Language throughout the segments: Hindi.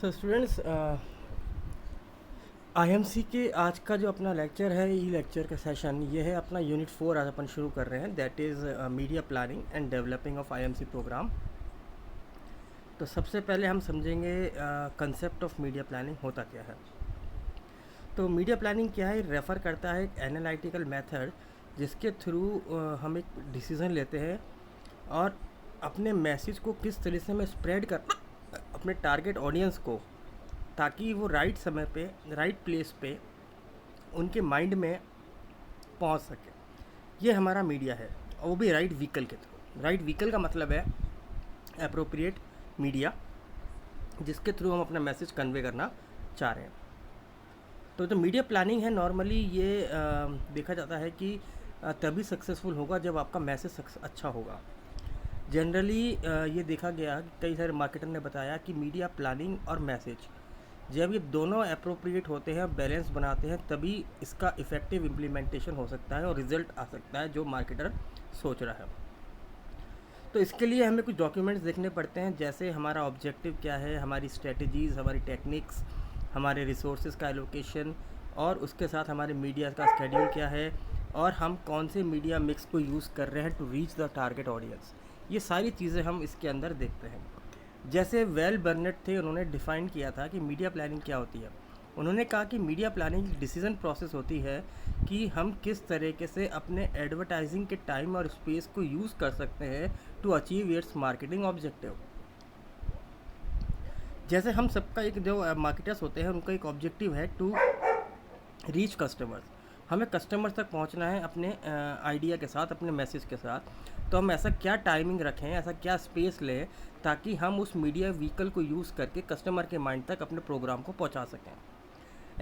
सो स्टूडेंट्स, आईएमसी के आज का जो अपना लेक्चर है, ई लेक्चर का सेशन ये है अपना यूनिट 4 आज अपन शुरू कर रहे हैं। That is media planning and developing of IMC program. तो सबसे पहले हम समझेंगे कंसेप्ट ऑफ मीडिया प्लानिंग होता क्या है। तो मीडिया प्लानिंग क्या है, रेफ़र करता है एक एनालिटिकल मेथड जिसके थ्रू हम एक डिसीज़न लेते हैं और अपने मैसेज को किस तरह से हमें स्प्रेड कर अपने टारगेट ऑडियंस को, ताकि वो राइट समय पे राइट प्लेस पे उनके माइंड में पहुंच सके। ये हमारा मीडिया है, और वो भी राइट व्हीकल के थ्रू। राइट व्हीकल का मतलब है एप्रोप्रिएट मीडिया, जिसके थ्रू हम अपना मैसेज कन्वे करना चाह रहे हैं। तो जो मीडिया प्लानिंग है, नॉर्मली ये देखा जाता है कि तभी सक्सेसफुल होगा जब आपका मैसेज अच्छा होगा। जनरली ये देखा गया, कई सारे मार्केटर ने बताया कि मीडिया प्लानिंग और मैसेज जब ये दोनों अप्रोप्रिएट होते हैं, बैलेंस बनाते हैं, तभी इसका इफ़ेक्टिव इम्प्लीमेंटेशन हो सकता है और रिज़ल्ट आ सकता है जो मार्केटर सोच रहा है। तो इसके लिए हमें कुछ डॉक्यूमेंट्स देखने पड़ते हैं, जैसे हमारा ऑब्जेक्टिव क्या है, हमारी स्ट्रेटजीज़, हमारी टेक्निक्स, हमारे रिसोर्सेज का एलोकेशन, और उसके साथ हमारे मीडिया का स्केड्यूल क्या है, और हम कौन से मीडिया मिक्स को यूज़ कर रहे हैं to reach the target audience. ये सारी चीज़ें हम इसके अंदर देखते हैं। जैसे वेल बर्नेट थे, उन्होंने डिफ़ाइन किया था कि मीडिया प्लानिंग क्या होती है। उन्होंने कहा कि मीडिया प्लानिंग डिसीजन प्रोसेस होती है कि हम किस तरीके से अपने एडवर्टाइजिंग के टाइम और स्पेस को यूज़ कर सकते हैं to achieve its marketing objective. जैसे हम सबका एक जो मार्केटर्स होते हैं, उनका एक ऑब्जेक्टिव है टू रीच कस्टमर्स। हमें कस्टमर्स तक पहुंचना है अपने आइडिया के साथ, अपने मैसेज के साथ। तो हम ऐसा क्या टाइमिंग रखें, ऐसा क्या स्पेस लें ताकि हम उस मीडिया व्हीकल को यूज़ करके कस्टमर के माइंड तक अपने प्रोग्राम को पहुंचा सकें।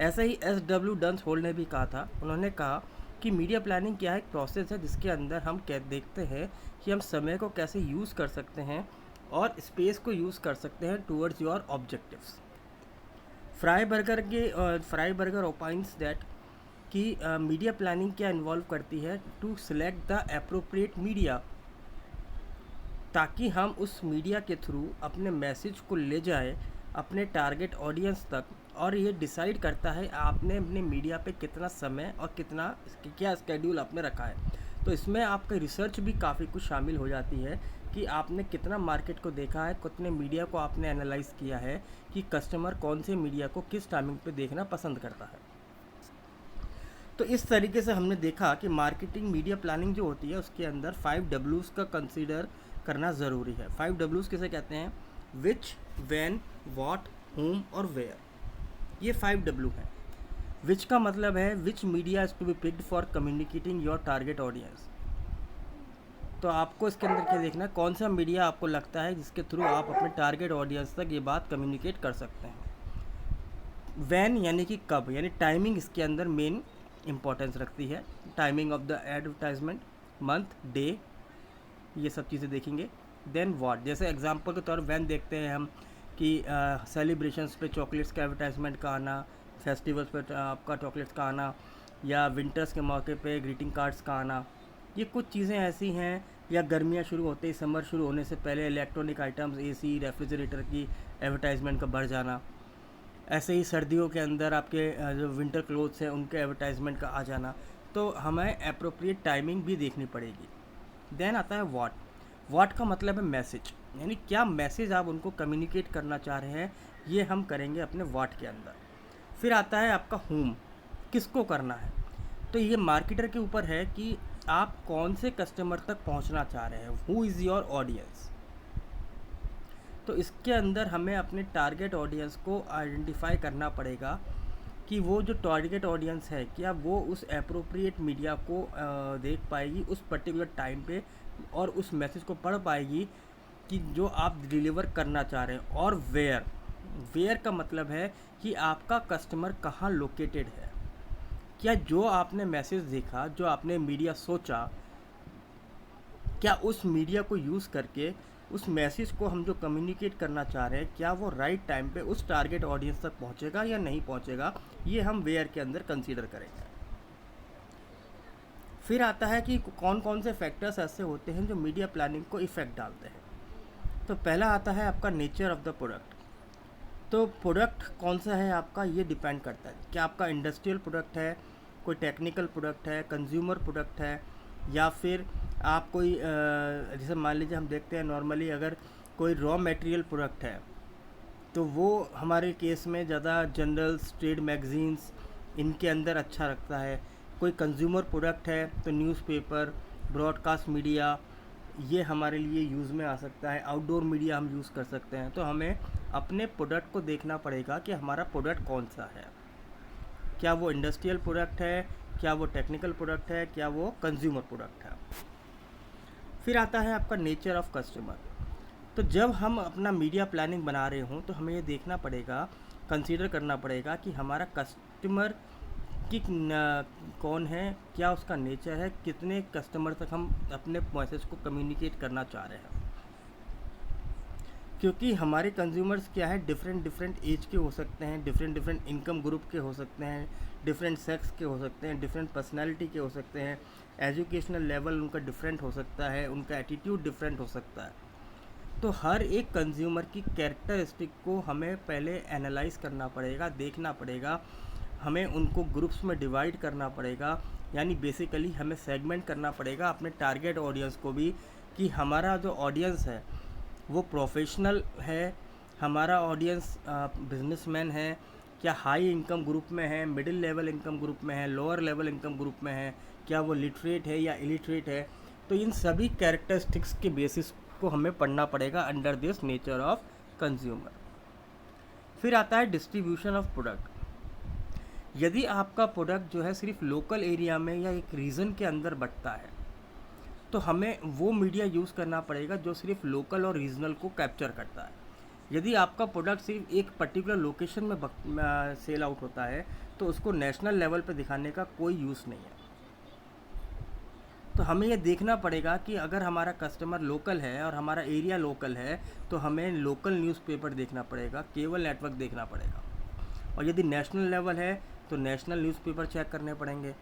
ऐसे ही SW डंस-होल्ड ने भी कहा था। उन्होंने कहा कि मीडिया प्लानिंग क्या है, एक प्रोसेस है जिसके अंदर हम देखते हैं कि हम समय को कैसे यूज़ कर सकते हैं और स्पेस को यूज़ कर सकते हैं towards your objectives. Fry Berger opines that कि मीडिया प्लानिंग क्या इन्वॉल्व करती है, to select the appropriate media, ताकि हम उस मीडिया के थ्रू अपने मैसेज को ले जाए अपने टारगेट ऑडियंस तक। और ये डिसाइड करता है आपने अपने मीडिया पे कितना समय और कितना क्या स्केड्यूल आपने रखा है। तो इसमें आपका रिसर्च भी काफ़ी कुछ शामिल हो जाती है कि आपने कितना मार्केट को देखा है, कितने मीडिया को आपने एनालाइज किया है कि कस्टमर कौन से मीडिया को किस टाइमिंग पे देखना पसंद करता है। तो इस तरीके से हमने देखा कि मार्केटिंग मीडिया प्लानिंग जो होती है उसके अंदर 5 Ws का कंसीडर करना ज़रूरी है। 5 Ws किसे कहते हैं? विच, व्हेन, व्हाट, whom और वेयर। ये 5 W है। विच का मतलब है which media is to be picked for communicating your target audience. तो आपको इसके अंदर क्या देखना है, कौन सा मीडिया आपको लगता है जिसके थ्रू आप अपने टारगेट ऑडियंस तक ये बात कम्युनिकेट कर सकते हैं। वैन यानी कि कब, यानी टाइमिंग इसके अंदर मेन इम्पोर्टेंस रखती है। Timing of the advertisement, month, day, ये सब चीज़ें देखेंगे। देन व्हाट, जैसे एग्जांपल के तौर वैन देखते हैं हम कि सेलिब्रेशंस पे चॉकलेट्स का एडवर्टाइजमेंट का आना, फेस्टिवल्स पे आपका चॉकलेट्स का आना, या विंटर्स के मौके पे ग्रीटिंग कार्ड्स का आना। ये कुछ चीज़ें ऐसी हैं, या गर्मियाँ शुरू होते ही, समर शुरू होने से पहले इलेक्ट्रॉनिक आइटम्स, AC, रेफ्रिजरेटर की एडवर्टाइजमेंट का बढ़ जाना। ऐसे ही सर्दियों के अंदर आपके जो विंटर क्लोथ्स हैं उनके एडवर्टाइजमेंट का आ जाना। तो हमें अप्रोप्रिएट टाइमिंग भी देखनी पड़ेगी। देन आता है व्हाट। व्हाट का मतलब है मैसेज, यानी क्या मैसेज आप उनको कम्युनिकेट करना चाह रहे हैं, ये हम करेंगे अपने व्हाट के अंदर। फिर आता है आपका होम, किसको करना है। तो ये मार्केटर के ऊपर है कि आप कौन से कस्टमर तक पहुंचना चाह रहे हैं, हु इज़ योर ऑडियंस। तो इसके अंदर हमें अपने टारगेट ऑडियंस को आइडेंटिफाई करना पड़ेगा कि वो जो टारगेट ऑडियंस है, क्या वो उस एप्रोप्रिएट मीडिया को देख पाएगी उस पर्टिकुलर टाइम पे, और उस मैसेज को पढ़ पाएगी कि जो आप डिलीवर करना चाह रहे हैं। और वेयर, वेयर का मतलब है कि आपका कस्टमर कहाँ लोकेटेड है। क्या जो आपने मैसेज देखा, जो आपने मीडिया सोचा, क्या उस मीडिया को यूज़ करके उस मैसेज को हम जो कम्युनिकेट करना चाह रहे हैं, क्या वो राइट टाइम पे उस टारगेट ऑडियंस तक पहुंचेगा या नहीं पहुंचेगा, ये हम वेयर के अंदर कंसीडर करेंगे। फिर आता है कि कौन कौन से फैक्टर्स ऐसे होते हैं जो मीडिया प्लानिंग को इफ़ेक्ट डालते हैं। तो पहला आता है आपका नेचर ऑफ द प्रोडक्ट। तो प्रोडक्ट कौन सा है आपका, ये डिपेंड करता है कि आपका इंडस्ट्रियल प्रोडक्ट है, कोई टेक्निकल प्रोडक्ट है, कंज्यूमर प्रोडक्ट है, या फिर आप कोई जैसे मान लीजिए हम देखते हैं नॉर्मली अगर कोई रॉ मटेरियल प्रोडक्ट है तो वो हमारे केस में ज़्यादा जर्नल्स, ट्रेड मैगजीन्स, इनके अंदर अच्छा लगता है। कोई कंज्यूमर प्रोडक्ट है तो न्यूज़पेपर, ब्रॉडकास्ट मीडिया, ये हमारे लिए यूज़ में आ सकता है। आउटडोर मीडिया हम यूज़ कर सकते हैं। तो हमें अपने प्रोडक्ट को देखना पड़ेगा कि हमारा प्रोडक्ट कौन सा है, क्या वो इंडस्ट्रियल प्रोडक्ट है, क्या वो टेक्निकल प्रोडक्ट है, क्या वो कंज्यूमर प्रोडक्ट है। फिर आता है आपका नेचर ऑफ कस्टमर। तो जब हम अपना मीडिया प्लानिंग बना रहे हों तो हमें ये देखना पड़ेगा, कंसीडर करना पड़ेगा कि हमारा कस्टमर कौन है, क्या उसका नेचर है, कितने कस्टमर तक हम अपने मैसेज को कम्युनिकेट करना चाह रहे हैं। क्योंकि हमारे कंज्यूमर्स क्या है, डिफरेंट डिफरेंट एज के हो सकते हैं, डिफरेंट डिफरेंट इनकम ग्रुप के हो सकते हैं, डिफरेंट सेक्स के हो सकते हैं, डिफरेंट पर्सनालिटी के हो सकते हैं, एजुकेशनल लेवल उनका डिफरेंट हो सकता है, उनका एटीट्यूड डिफरेंट हो सकता है। तो हर एक कंज्यूमर की कैरेक्टरिस्टिक को हमें पहले एनालाइज करना पड़ेगा, देखना पड़ेगा, हमें उनको ग्रुप्स में डिवाइड करना पड़ेगा, यानी बेसिकली हमें सेगमेंट करना पड़ेगा अपने टारगेट ऑडियंस को भी, कि हमारा जो ऑडियंस है वो प्रोफेशनल है, हमारा ऑडियंस बिजनेसमैन है, क्या हाई इनकम ग्रुप में है, मिडिल लेवल इनकम ग्रुप में है, लोअर लेवल इनकम ग्रुप में है, क्या वो लिटरेट है या इलिटरेट है। तो इन सभी कैरेक्टरिस्टिक्स के बेसिस को हमें पढ़ना पड़ेगा under this nature of consumer. फिर आता है डिस्ट्रीब्यूशन ऑफ प्रोडक्ट। यदि आपका प्रोडक्ट जो है सिर्फ लोकल एरिया में या एक रीजन के अंदर बटता है तो हमें वो मीडिया यूज़ करना पड़ेगा जो सिर्फ लोकल और रीजनल को कैप्चर करता है। यदि आपका प्रोडक्ट सिर्फ एक पर्टिकुलर लोकेशन में सेल आउट होता है तो उसको नेशनल लेवल पे दिखाने का कोई यूज़ नहीं है। तो हमें ये देखना पड़ेगा कि अगर हमारा कस्टमर लोकल है और हमारा एरिया लोकल है तो हमें लोकल न्यूज़पेपर देखना पड़ेगा, केबल नेटवर्क देखना पड़ेगा, और यदि नेशनल लेवल है तो नेशनल न्यूज़पेपर चेक करने पड़ेंगे,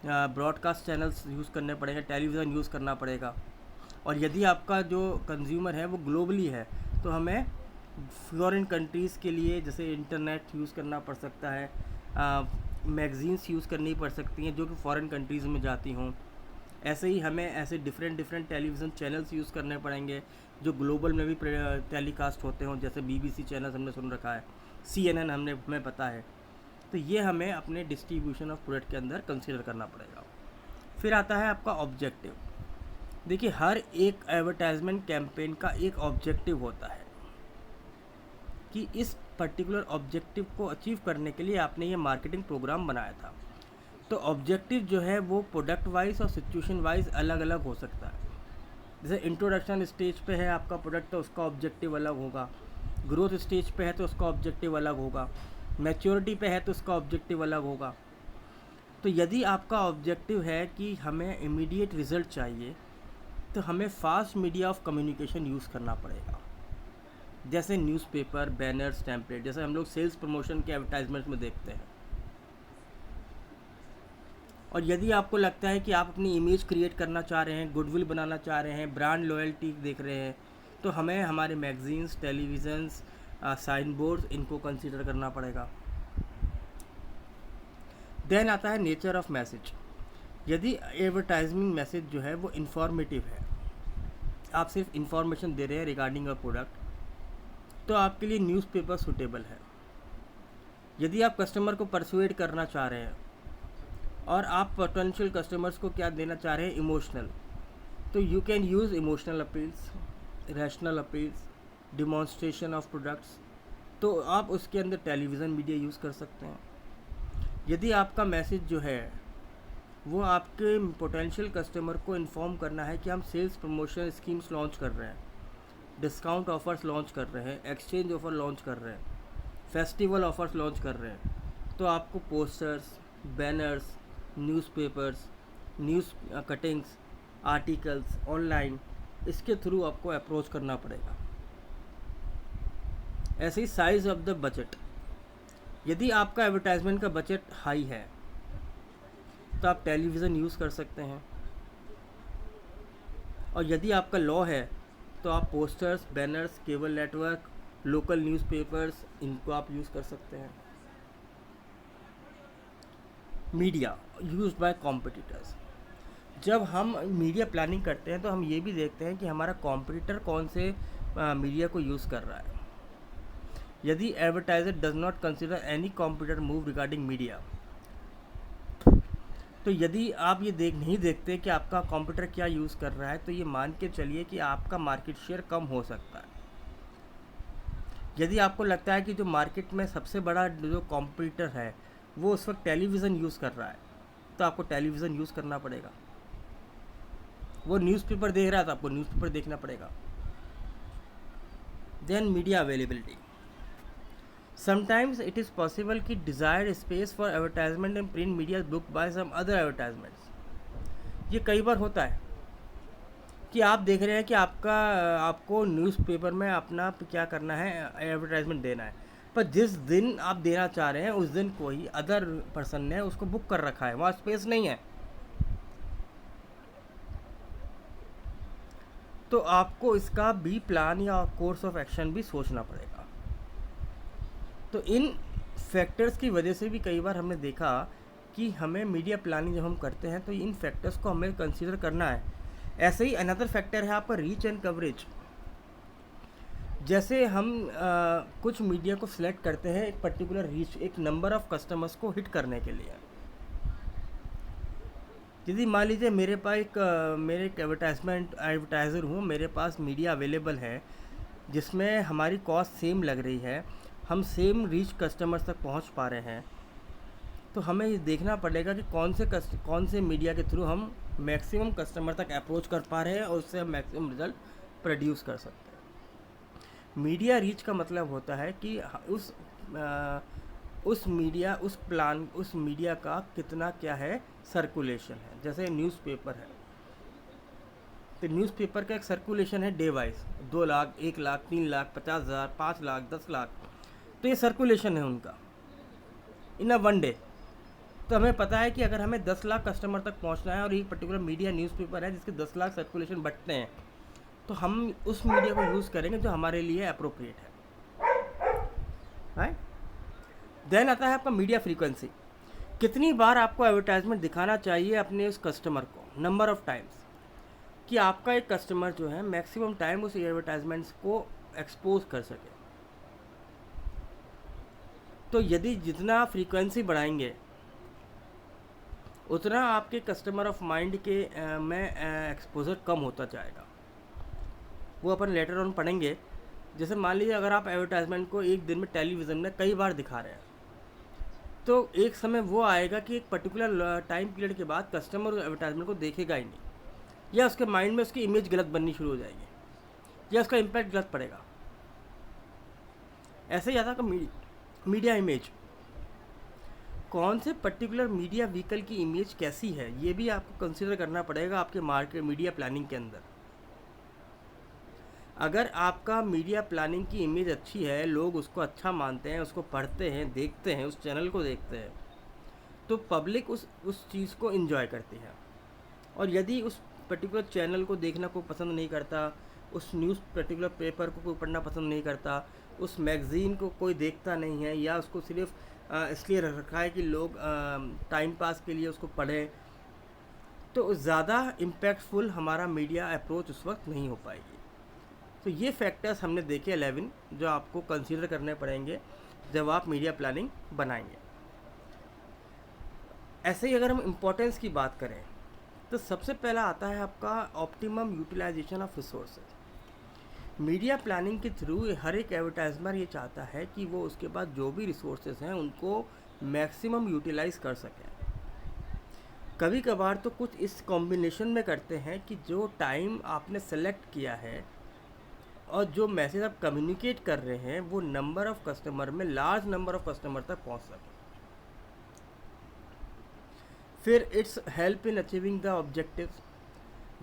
ब्रॉडकास्ट चैनल्स यूज़ करने पड़ेंगे, टेलीविज़न यूज़ करना पड़ेगा। और यदि आपका जो कंज्यूमर है वो ग्लोबली है तो हमें फॉरेन कंट्रीज़ के लिए जैसे इंटरनेट यूज़ करना पड़ सकता है, मैगज़ीन्स यूज़ करनी पड़ सकती हैं जो कि फॉरेन कंट्रीज़ में जाती हों। ऐसे ही हमें ऐसे different different television channels use करने पड़ेंगे जो ग्लोबल में भी टेलीकास्ट होते हों, जैसे BBC चैनल्स हमने सुन रखा है, CNN हमें पता है। तो ये हमें अपने डिस्ट्रीब्यूशन ऑफ प्रोडक्ट के अंदर कंसीडर करना पड़ेगा। फिर आता है आपका ऑब्जेक्टिव। देखिए हर एक एडवर्टाइजमेंट कैंपेन का एक ऑब्जेक्टिव होता है कि इस पर्टिकुलर ऑब्जेक्टिव को अचीव करने के लिए आपने ये मार्केटिंग प्रोग्राम बनाया था। तो ऑब्जेक्टिव जो है वो प्रोडक्ट वाइज और सिचुएशन वाइज अलग अलग हो सकता है। जैसे इंट्रोडक्शन स्टेज पे है आपका प्रोडक्ट तो उसका ऑब्जेक्टिव अलग होगा, ग्रोथ स्टेज पे है तो उसका ऑब्जेक्टिव अलग होगा, मैच्योरिटी पे है तो उसका ऑब्जेक्टिव अलग होगा। तो यदि आपका ऑब्जेक्टिव है कि हमें इमीडिएट रिजल्ट चाहिए तो हमें fast media of communication use करना पड़ेगा, जैसे न्यूज़पेपर, बैनर्स, टेम्पलेट, जैसे हम लोग सेल्स प्रमोशन के एडवर्टाइजमेंट में देखते हैं। और यदि आपको लगता है कि आप अपनी इमेज क्रिएट करना चाह रहे हैं, गुडविल बनाना चाह रहे हैं, ब्रांड लॉयल्टी देख रहे हैं, तो हमें हमारे मैगजीन्स, टेलीविज़न्स, साइन बोर्ड्स, इनको कंसीडर करना पड़ेगा। देन आता है नेचर ऑफ मैसेज। यदि एडवर्टाइजमेंट मैसेज जो है वो इन्फॉर्मेटिव है, आप सिर्फ इन्फॉर्मेशन दे रहे हैं रिगार्डिंग अ प्रोडक्ट, तो आपके लिए न्यूज़पेपर सूटेबल है। यदि आप कस्टमर को परसुएड करना चाह रहे हैं और आप पोटेंशियल कस्टमर्स को क्या देना चाह रहे हैं, इमोशनल, तो you can use emotional appeals, rational appeals, demonstration of products, तो आप उसके अंदर टेलीविज़न मीडिया यूज़ कर सकते हैं। यदि आपका मैसेज जो है वो आपके पोटेंशियल कस्टमर को इन्फॉर्म करना है कि हम सेल्स प्रमोशन स्कीम्स लॉन्च कर रहे हैं, डिस्काउंट ऑफ़र्स लॉन्च कर रहे हैं, एक्सचेंज ऑफ़र लॉन्च कर रहे हैं, फेस्टिवल ऑफ़र्स लॉन्च कर रहे हैं, तो आपको posters, banners, newspapers, news cuttings, articles, online, इसके थ्रू आपको अप्रोच करना पड़ेगा। ऐसे ही साइज़ ऑफ द बजट। यदि आपका एडवर्टाइजमेंट का बजट हाई है तो आप टेलीविज़न यूज़ कर सकते हैं, और यदि आपका लो है तो आप posters, banners, cable network local newspapers, इनको आप यूज़ कर सकते हैं। मीडिया यूज्ड बाय कॉम्पिटिटर्स, जब हम मीडिया प्लानिंग करते हैं तो हम ये भी देखते हैं कि हमारा कॉम्पिटिटर कौन से मीडिया को यूज़ कर रहा है। यदि advertiser does not consider any competitor move regarding media, तो यदि आप ये नहीं देखते कि आपका कॉम्पिटिटर क्या यूज़ कर रहा है, तो ये मान के चलिए कि आपका मार्केट शेयर कम हो सकता है। यदि आपको लगता है कि जो मार्केट में सबसे बड़ा जो कॉम्पिटिटर है वो उस वक्त टेलीविज़न यूज़ कर रहा है, तो आपको टेलीविज़न यूज़ करना पड़ेगा। वो न्यूज़पेपर देख रहा है तो आपको न्यूज़पेपर देखना पड़ेगा। Then media availability, sometimes it is possible कि desired space for advertisement in print media book by some other advertisements. ये कई बार होता है कि आप देख रहे हैं कि आपको न्यूज़पेपर में अपना क्या करना है, एडवर्टाइजमेंट देना है, पर जिस दिन आप देना चाह रहे हैं उस दिन कोई अदर पर्सन ने उसको बुक कर रखा है, वहाँ स्पेस नहीं है, तो आपको इसका बी प्लान या कोर्स ऑफ एक्शन भी सोचना पड़ेगा। तो इन फैक्टर्स की वजह से भी कई बार हमने देखा कि हमें मीडिया प्लानिंग जब हम करते हैं तो इन फैक्टर्स को हमें कंसीडर करना है। ऐसे ही अनदर फैक्टर है आपका रीच एंड कवरेज। जैसे हम कुछ मीडिया को सिलेक्ट करते हैं एक पर्टिकुलर रीच, एक नंबर ऑफ कस्टमर्स को हिट करने के लिए। यदि मान लीजिए मेरे पास मेरे एक एडवर्टाइज़र हूँ, मेरे पास मीडिया अवेलेबल है जिसमें हमारी कॉस्ट सेम लग रही है, हम सेम रीच कस्टमर्स तक पहुँच पा रहे हैं, तो हमें ये देखना पड़ेगा कि कौन से मीडिया के थ्रू हम मैक्सिमम कस्टमर तक अप्रोच कर पा रहे हैं और उससे हम मैक्सिमम रिजल्ट प्रोड्यूस कर सकते हैं। मीडिया रीच का मतलब होता है कि उस मीडिया का कितना क्या है सर्कुलेशन है। जैसे न्यूज़पेपर है तो न्यूज़पेपर का एक सर्कुलेशन है डे वाइज, 2 लाख, 1 लाख, 3 लाख, 50,000, 5 लाख, 10 लाख, तो ये सर्कुलेशन है उनका इन अ वन डे। तो हमें पता है कि अगर हमें 10 लाख कस्टमर तक पहुंचना है और एक पर्टिकुलर मीडिया न्यूज़पेपर है जिसके 10 लाख सर्कुलेशन बटते हैं, तो हम उस मीडिया को यूज़ करेंगे जो हमारे लिए अप्रोप्रिएट है। देन आता है आपका मीडिया फ्रीक्वेंसी, कितनी बार आपको एडवर्टाइजमेंट दिखाना चाहिए अपने उस कस्टमर को, नंबर ऑफ टाइम्स, कि आपका एक कस्टमर जो है मैक्सिमम टाइम उस एडवर्टाइजमेंट्स को एक्सपोज कर सके। तो यदि जितना फ्रीक्वेंसी बढ़ाएंगे उतना आपके कस्टमर ऑफ माइंड के में एक्सपोजर कम होता जाएगा। वो अपन लेटर ऑन पढ़ेंगे। जैसे मान लीजिए अगर आप एडवर्टाइजमेंट को एक दिन में टेलीविज़न में कई बार दिखा रहे हैं, तो एक समय वो आएगा कि एक पर्टिकुलर टाइम पीरियड के बाद कस्टमर उस एडवर्टाइजमेंट को देखेगा ही नहीं, या उसके माइंड में उसकी इमेज गलत बननी शुरू हो जाएगी, या उसका इम्पैक्ट गलत पड़ेगा। ऐसे ही आता है मीडिया इमेज, कौन से पर्टिकुलर मीडिया व्हीकल की इमेज कैसी है, ये भी आपको कंसिडर करना पड़ेगा आपके मार्केट मीडिया प्लानिंग के अंदर। अगर आपका मीडिया प्लानिंग की इमेज अच्छी है, लोग उसको अच्छा मानते हैं, उसको पढ़ते हैं, देखते हैं, उस चैनल को देखते हैं, तो पब्लिक उस चीज़ को एंजॉय करती है। और यदि उस पर्टिकुलर चैनल को देखना कोई पसंद नहीं करता, उस पर्टिकुलर पेपर को कोई पढ़ना पसंद नहीं करता, उस मैगज़ीन को कोई देखता नहीं है, या उसको सिर्फ इसलिए रखा है कि लोग टाइम पास के लिए उसको पढ़ें, तो ज़्यादा इम्पैक्टफुल हमारा मीडिया अप्रोच उस वक्त नहीं हो पाएगी। तो ये फैक्टर्स हमने देखे 11 जो आपको कंसीडर करने पड़ेंगे जब आप मीडिया प्लानिंग बनाएंगे। ऐसे ही अगर हम इम्पोर्टेंस की बात करें तो सबसे पहला आता है आपका optimum utilisation of resources. Media planning के थ्रू हर एक एडवर्टाइजर ये चाहता है कि वो उसके पास जो भी रिसोर्सेज हैं उनको मैक्सिमम यूटिलाइज कर सकें। कभी कभार तो कुछ इस कॉम्बिनेशन में करते हैं कि जो टाइम आपने सेलेक्ट किया है और जो मैसेज आप कम्युनिकेट कर रहे हैं वो नंबर ऑफ कस्टमर में लार्ज नंबर ऑफ कस्टमर तक पहुंच सके। फिर it's help in achieving the objectives,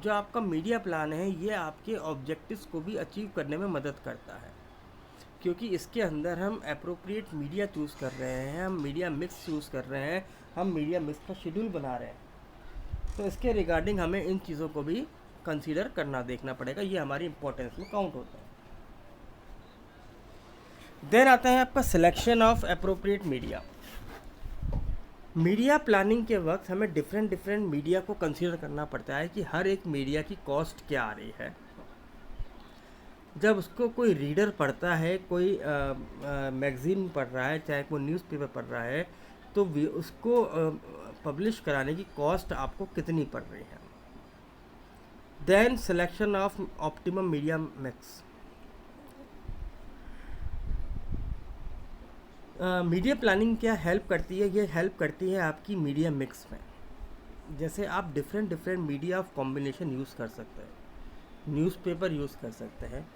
जो आपका मीडिया प्लान है ये आपके ऑब्जेक्टिव्स को भी अचीव करने में मदद करता है, क्योंकि इसके अंदर हम अप्रोप्रिएट मीडिया चूज़ कर रहे हैं, हम मीडिया मिक्स चूज़ कर रहे हैं, हम मीडिया मिक्स का शेड्यूल बना रहे हैं। तो इसके रिगार्डिंग हमें इन चीज़ों को भी कंसीडर करना देखना पड़ेगा, ये हमारी इम्पोर्टेंस में काउंट होता है। देन आता है आपका selection of appropriate media. Media planning के वक्त हमें डिफरेंट डिफरेंट मीडिया को कंसीडर करना पड़ता है कि हर एक मीडिया की कॉस्ट क्या आ रही है। जब उसको कोई रीडर पढ़ता है, कोई मैगज़ीन पढ़ रहा है, चाहे कोई न्यूज़पेपर पढ़ रहा है, तो उसको पब्लिश कराने की कॉस्ट आपको कितनी पड़ रही है। Then selection of optimum media mix. Media planning क्या हेल्प करती है? ये हेल्प करती है आपकी मीडिया मिक्स में। जैसे आप different different media of combination use कर सकते हैं। न्यूज़पेपर यूज़ कर सकते हैं,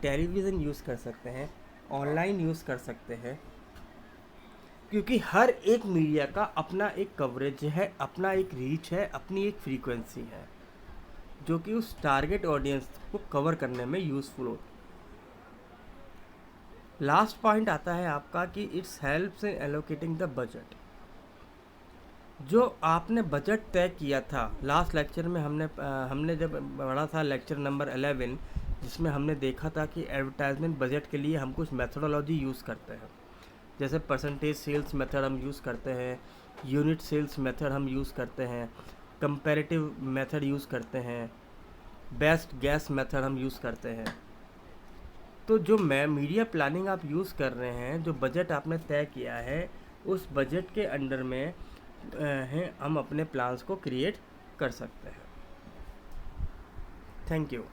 टेलीविज़न यूज़ कर सकते हैं, ऑनलाइन यूज़ कर सकते हैं, क्योंकि हर एक मीडिया का अपना एक कवरेज है, अपना एक रीच है, अपनी एक फ्रीक्वेंसी है, जो कि उस टारगेट ऑडियंस को कवर करने में यूज़फुल हो। लास्ट पॉइंट आता है आपका कि it's helps in allocating the budget. जो आपने बजट तय किया था लास्ट लेक्चर में, हमने जब पढ़ा था लेक्चर नंबर 11, जिसमें हमने देखा था कि एडवर्टाइजमेंट बजट के लिए हम कुछ मेथोडोलॉजी यूज़ करते हैं। जैसे परसेंटेज सेल्स मेथड हम यूज़ करते हैं, यूनिट सेल्स मेथड हम यूज़ करते हैं, कंपैरेटिव मेथड यूज़ करते हैं, बेस्ट गैस मेथड हम यूज़ करते हैं। तो जो मीडिया प्लानिंग आप यूज़ कर रहे हैं, जो बजट आपने तय किया है, उस बजट के अंडर में हैं हम अपने प्लान्स को क्रिएट कर सकते हैं। Thank you.